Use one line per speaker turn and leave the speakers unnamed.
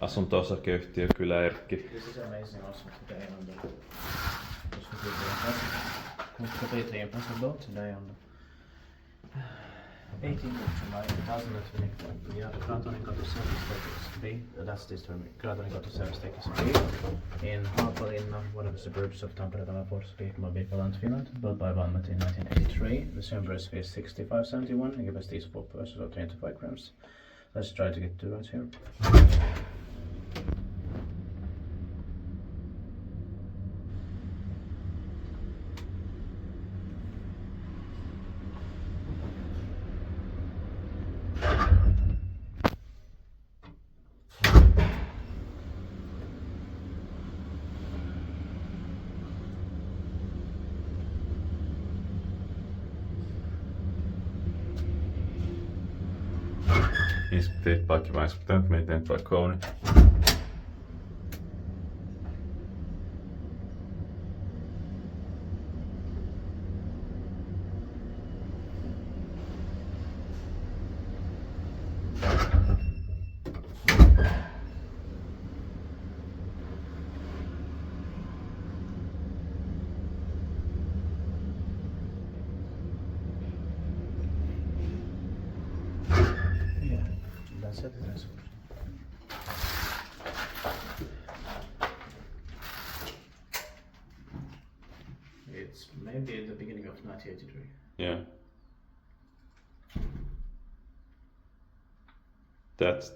asunto-osakeyhtiö Kylä Erkki.
This is amazing also today on the completely impossible today on the 18th of July 2024. We are Kraatarinkatu 7 staircase B, that's this term, Kraatarinkatu 7 staircase B in Haapalinna, one of the suburbs of Tampere, Finland, built by Valmet in 1983. The surface is 6571 and capacity is 4 persons or 25 grams. Let's try to get 2 rounds here.
Inspecteert pak je maar eens content met den balkonen.
That's it. It's maybe at the beginning of 1983.
Yeah. That's